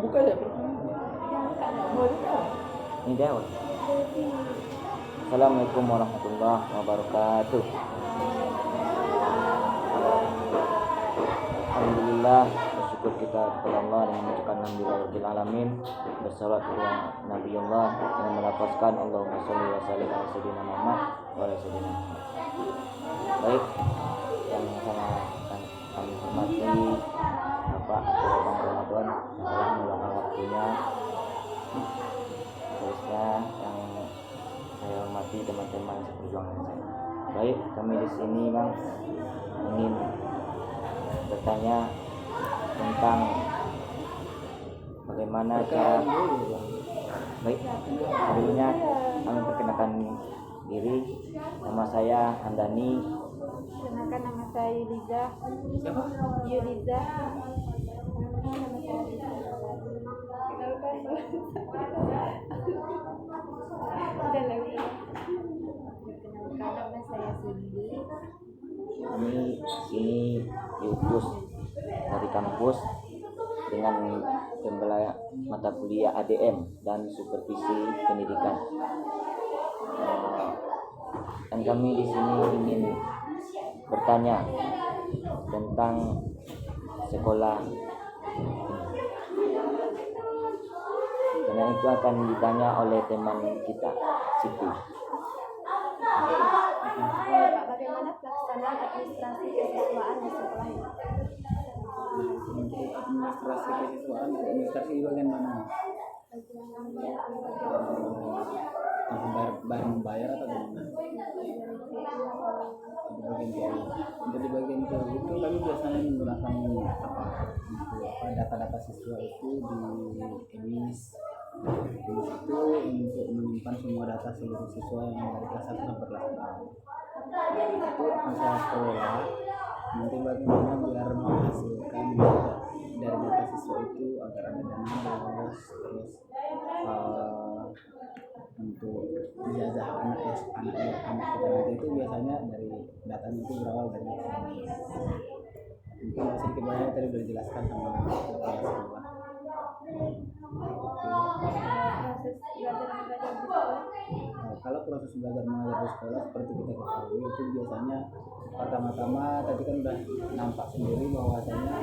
Buka ya ini dia. Assalamualaikum warahmatullahi wabarakatuh. Alhamdulillah, bersyukur kita kepada Allah dengan mengucapkan alhamdulillahirabbil alamin. Bersalawat kepada Nabi Allah yang melafazkan Allahumma sholli wa sallim ala sayyidina Muhammad wa ala sayyidina Muhammad. Baik, yang kami hormati Bapak Bang Ramadan yang telah meluangkan waktunya. Terusnya yang saya hormati teman-teman seperjuangan saya. Baik, kami di sini Bang ingin bertanya tentang bagaimana cara. Baik, sebelumnya kami perkenalkan diri. Nama saya Handani. Perkenalkan, nama saya Yuliza. Siapa? Yuliza. Udah lagi. Perkenalkan, nama saya Cindy. Kami sini diutus dari kampus dengan pembelajaran mata kuliah ADM dan supervisi pendidikan. Dan kami di sini ingin bertanya tentang sekolah ini. Karena itu akan ditanya oleh teman kita, Siti. Bagaimana pelaksanaan administrasi kesiswaan di sekolah ini? Untuk administrasi kesiswaan, administrasi di bagian mana? Bayar membayar atau gimana? Untuk di bagian itu kami biasanya menggunakan data-data siswa itu di EMIS. EMIS itu untuk menyimpan semua data seluruh siswa yang dari kelas 1 sampai kelas 6. Itu akan saya kelola. Nanti bagaimana biar menghasilkan dari data siswa itu agar ada dana bos, terus untuk ijazah anak kita nanti itu biasanya dari datanya itu berawal dari mungkin sedikit banyak tadi sudah dijelaskan sama kepala sekolah. Proses belajar mengajar di sekolah. Kalau proses belajar mengajar di sekolah seperti kita ketahui itu biasanya pertama-tama tadi kan udah nampak sendiri bahwasanya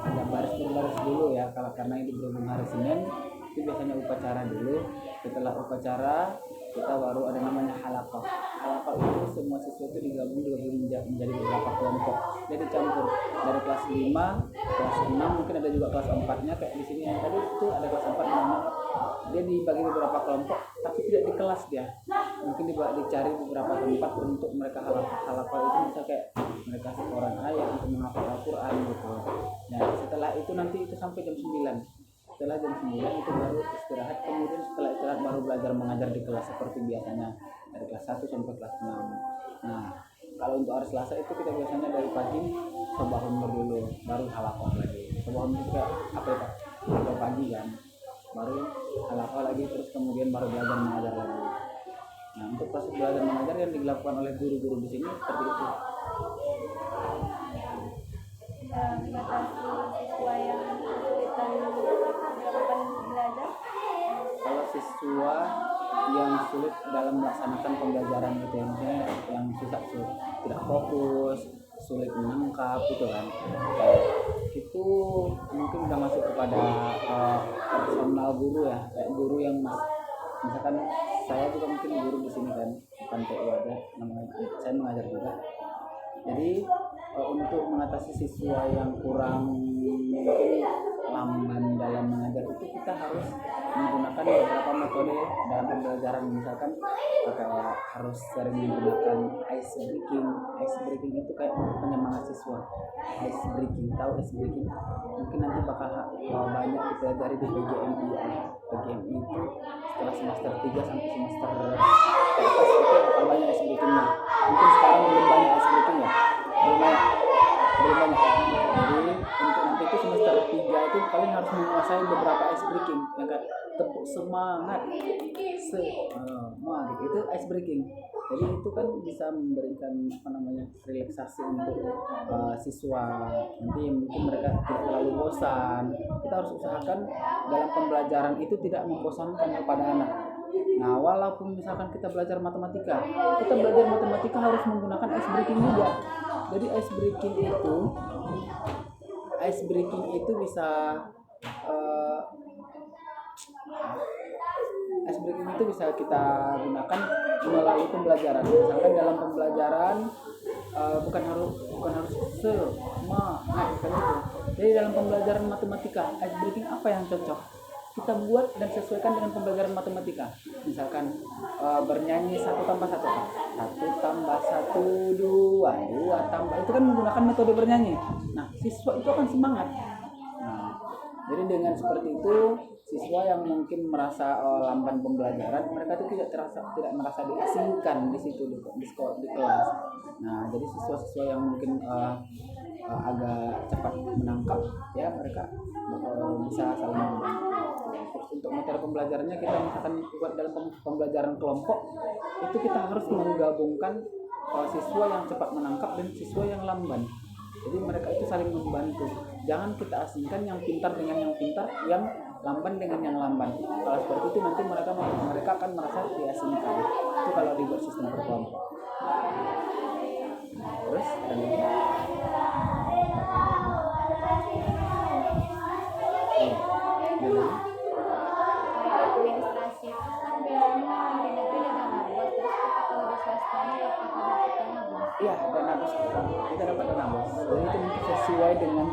ada baris dulu ya. Kalau karena ini berhubung hari Senin itu biasanya upacara dulu. Setelah upacara kita baru ada namanya halaqah. Halaqah itu semua siswa itu digabung menjadi beberapa kelompok. Jadi campur dari kelas 5, kelas 6, mungkin ada juga kelas 4-nya kayak di sini yang tadi itu ada kelas 4 namanya. Dia dibagi beberapa kelompok tapi tidak di kelas dia. Mungkin dicari beberapa tempat untuk mereka halaqah itu bisa kayak mereka sekoran ayat untuk menghafal Al-Qur'an gitu. Nah, setelah itu nanti itu sampai jam 9. Setelah jam 9 itu baru istirahat, kemudian setelah istirahat baru belajar mengajar di kelas seperti biasanya dari kelas 1 sampai kelas 6. Nah, kalau untuk hari Selasa itu kita biasanya dari pagi sobahun dulu, baru halaqah lagi. Sobahun itu kayak apa ya Pak? Dari pagi kan, baru halaqah lagi, terus kemudian baru belajar mengajar lagi. Nah, untuk proses belajar mengajar yang dilakukan oleh guru-guru di sini seperti itu. Membatasi siswa yang kesulitan melakukan belajar. Kalau siswa yang sulit dalam melaksanakan pembelajaran gitu ya, misalnya yang susah tidak fokus, sulit menangkap gitu kan, itu mungkin udah masuk kepada personal guru ya, kayak guru yang misalkan saya juga mungkin guru di sini kan, bukan TU aja, namanya saya mengajar juga. Jadi untuk mengatasi siswa yang kurang lamban dalam mengajar itu kita harus menggunakan beberapa metode dalam pembelajaran. Misalkan kayak harus sering menggunakan ice breaking. Ice breaking itu kayak penyemangat siswa. Ice breaking, tahu ice breaking? Mungkin nanti bakal banyak dipelajari di PGMI ya. PGMI itu setelah semester 3 sampai semester atas itu bakal banyak ice breakingnya. Mungkin sekarang belum banyak ice breaking ya, belum banyak. Jadi untuk nanti itu semester 3 itu kalian harus menguasai beberapa ice breaking yang kayak tepuk semangat semangat itu ice breaking. Jadi itu kan bisa memberikan relaksasi untuk siswa. Nanti mungkin mereka tidak terlalu bosan. Kita harus usahakan dalam pembelajaran itu tidak membosankan kepada anak. Nah, walaupun misalkan kita belajar matematika harus menggunakan ice breaking juga. Jadi ice breaking itu bisa ice breaking itu bisa kita gunakan melalui pembelajaran. Misalkan dalam pembelajaran bukan harus semangat kan itu. Jadi dalam pembelajaran matematika ice breaking apa yang cocok? Kita buat dan sesuaikan dengan pembelajaran matematika. Misalkan bernyanyi 1 tambah 1 tambah 1 2 tambah, itu kan menggunakan metode bernyanyi. Nah, siswa itu akan semangat. Nah, jadi dengan seperti itu siswa yang mungkin merasa lamban pembelajaran, mereka itu tidak merasa diasingkan di situ di sekolah, di kelas. Nah, jadi siswa-siswa yang mungkin agak cepat menangkap ya, mereka bisa saling membantu. Terus untuk materi pembelajarannya kita misalkan buat dalam pembelajaran kelompok itu kita harus menggabungkan siswa yang cepat menangkap dan siswa yang lamban. Jadi mereka itu saling membantu. Jangan kita asingkan yang pintar dengan yang pintar, yang lamban dengan yang lamban. Kalau seperti itu nanti mereka akan merasa diasingkan. Itu kalau dibuat sistem berkelompok. Terus administrasi kan biasanya di negeri ada nabos, terus kita kalau di swasta ini apakah dapat nabos? iya, dana bos kita dapat dana bos. Jadi itu mungkin sesuai dengan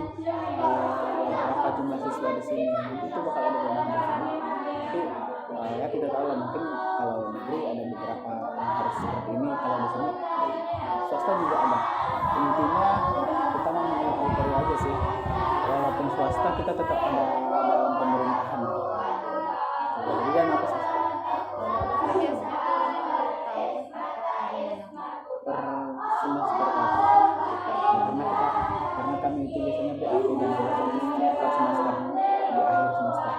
berapa jumlah siswa di sini. Nanti itu bakal ada dana bos. Tapi ya kita tahu lah, mungkin kalau negeri ada beberapa yang harus seperti ini. Kalau di sini swasta juga ada. Intinya kita mau mengikuti aja sih. Walaupun swasta kita tetap ada dalam pemerintahan. Jadi kan apa sih? Per semester karena kami itu biasanya BAP dan per semester di akhir semester.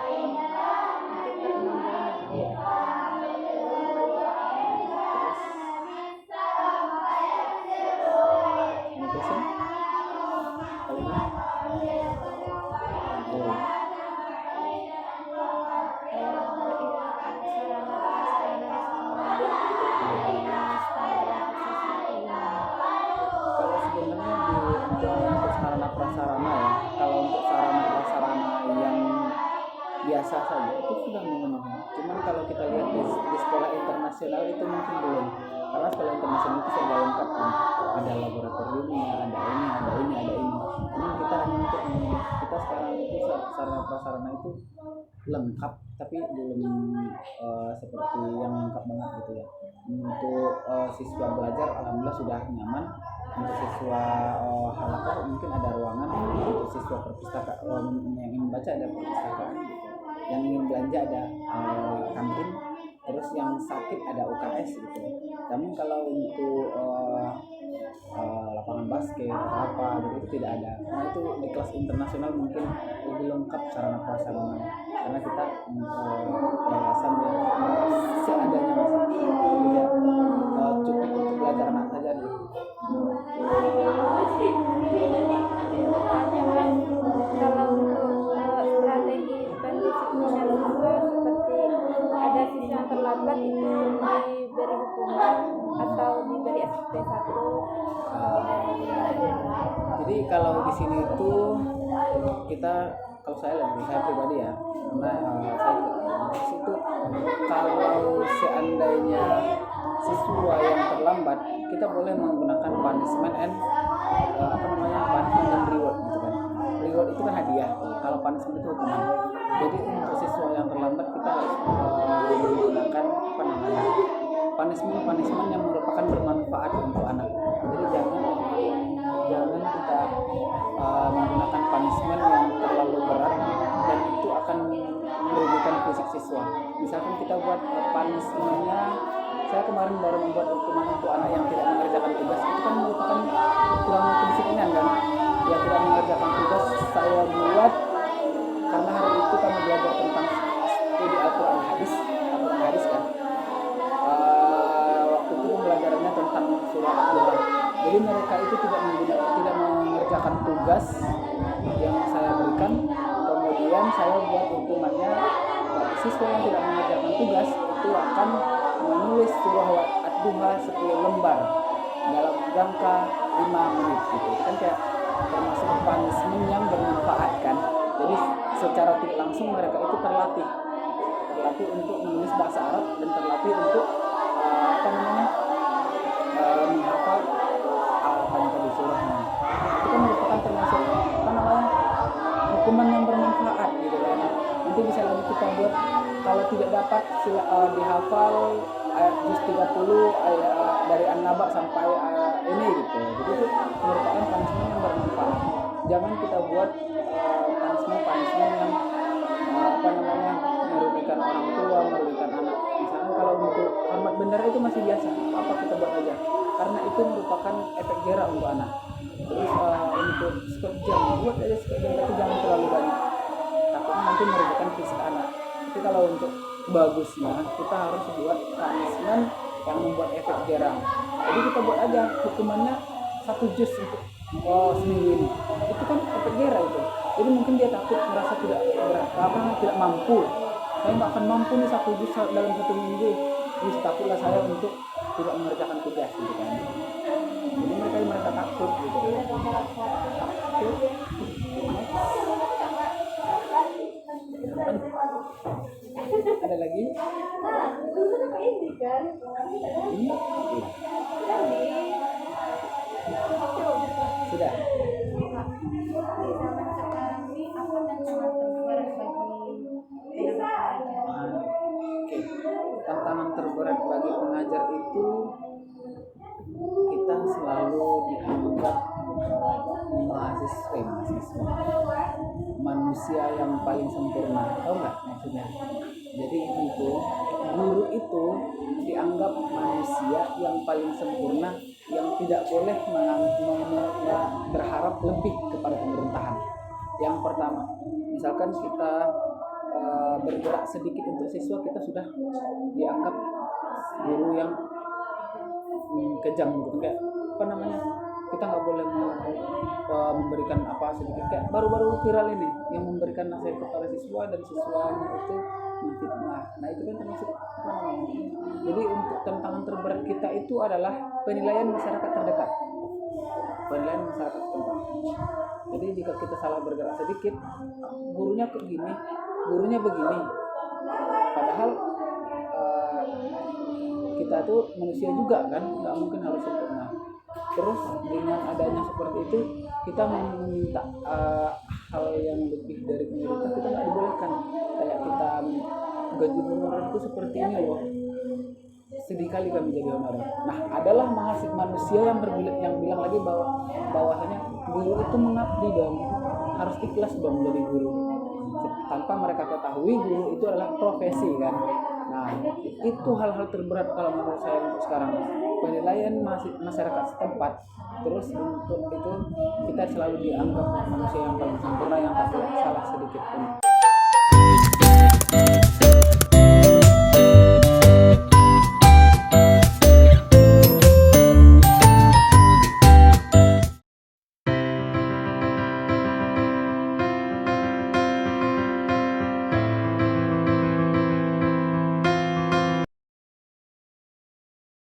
Ini question? Kalau sebenarnya untuk sarana prasarana ya, kalau untuk sarana prasarana yang biasa saja itu sudah memenuhi. Cuman kalau kita lihat di sekolah internasional itu mungkin belum, karena sekolah internasional itu serba lengkap kan, ada laboratoriumnya, ada ini. Cuman kita hanya untuk kita sekarang itu sarana prasarana itu lengkap, tapi belum seperti yang lengkap banget gitu ya. Untuk siswa belajar alhamdulillah sudah nyaman. Untuk siswa halakah mungkin ada ruangan, untuk siswa perpustakaan yang ingin baca ada perpustakaan gitu. Yang ingin belanja ada kantin, terus yang sakit ada UKS gitu. Namun kalau untuk lapangan basket atau apa itu tidak ada. Nah itu di kelas internasional mungkin lebih lengkap sarana prasarana, karena kita yayasan yang seadanya masih tidak cukup untuk belajar anak saja nih. Kalau untuk strategi pendisiplinan siswa seperti ada siswa yang terlambat itu diberi hukuman atau diberi SPP 1. Jadi kalau di sini itu kita, kalau saya pribadi ya, karena saya di situ kalau seandainya siswa yang terlambat, kita boleh menggunakan punishment and punishment dan reward gitu kan. reward itu kan hadiah, kalau punishment itu hukuman. Jadi untuk siswa yang terlambat kita harus menggunakan apa namanya punishment yang merupakan bermanfaat untuk anak. Jadi jangan kita menggunakan punishment yang terlalu berat dan itu akan merugikan fisik siswa. Misalkan kita buat punishmentnya, saya kemarin baru membuat hukuman untuk anak yang tidak mengerjakan tugas, itu kan merupakan kurang kedisiplinan kan, yang tidak mengerjakan tugas. Saya buat karena hari itu kami belajar tentang studi Al-Quran hadis kan. Waktu itu pembelajarannya tentang surah Al-Quran. Jadi mereka itu tidak mengerjakan tugas yang saya berikan. Kemudian saya buat hukumannya, bagi siswa yang tidak mengerjakan tugas itu akan menulis surah Ad-Duha 10 lembar dalam jangka 5 menit gitu. Kan kayak termasuk punishment yang bermanfaat kan. Jadi secara tidak langsung mereka itu terlatih untuk menulis bahasa Arab dan terlatih untuk menghafal tadi surahnya. Itu kan merupakan termasuk hukuman yang bermanfaat gitu kan. Nanti bisa lagi kita buat, kalau tidak dapat dihafal ayat juz 30 ayat dari An-Naba sampai ini gitu. Jadi itu merupakan punishment yang bermanfaat. Jangan kita buat punishment yang merugikan orang tua, merugikan anak. Misalnya kalau untuk hormat bendera itu masih biasa, apa kita buat aja, karena itu merupakan efek jerah untuk anak. Terus untuk skop jam, buat aja skop jam, tapi jangan terlalu banyak, takutnya nanti merugikan fisik anak. Tapi kalau untuk bagusnya kita harus buat punishment yang membuat efek jerah. Jadi kita buat aja hukumannya 1 juz untuk seminggu ini. Itu kan efek jerah itu. Jadi mungkin dia takut merasa tidak mampu. Saya nggak akan mampu nih 1 juz dalam 1 minggu. Jadi takutlah saya untuk tidak mengerjakan tugas gitu kan. Jadi mereka takut gitu. Ada lagi? Ini? Sudah. Di zaman sekarang ini apa tantangan terberat bagi pengajar? Oke. Tantangan terberat bagi pengajar itu kita selalu dianggap mahasiswa manusia yang paling sempurna. Tahu nggak maksudnya? Jadi itu guru itu dianggap manusia yang paling sempurna, yang tidak boleh berharap lebih kepada pemerintahan. Yang pertama, misalkan kita bergerak sedikit untuk siswa, kita sudah dianggap guru yang kejam gitu, kayak kita nggak boleh memberikan apa sedikit, kayak baru-baru viral ini yang memberikan nasihat kepada siswa dan siswanya itu menfitnah. Nah itu kan termasuk jadi untuk tantangan terberat kita itu adalah penilaian masyarakat terdekat, penilaian masyarakat setempat. Jadi jika kita salah bergerak sedikit, gurunya gurunya begini, padahal kita tuh manusia juga kan, nggak mungkin harus sempurna. Terus dengan adanya seperti itu, kita meminta hal yang lebih dari pemerintah, kita nggak dibolehkan. Kayak kita gaji honorer itu seperti ini loh, sedih kali kami jadi honorer. Nah adalah manusia yang bilang lagi bahwasanya guru itu mengabdi dong, harus ikhlas dong jadi guru, tanpa mereka ketahui guru itu adalah profesi kan. Nah itu hal-hal terberat kalau menurut saya untuk sekarang, penilaian masyarakat setempat. Terus untuk itu kita selalu dianggap manusia yang paling sempurna, yang tak salah sedikit pun.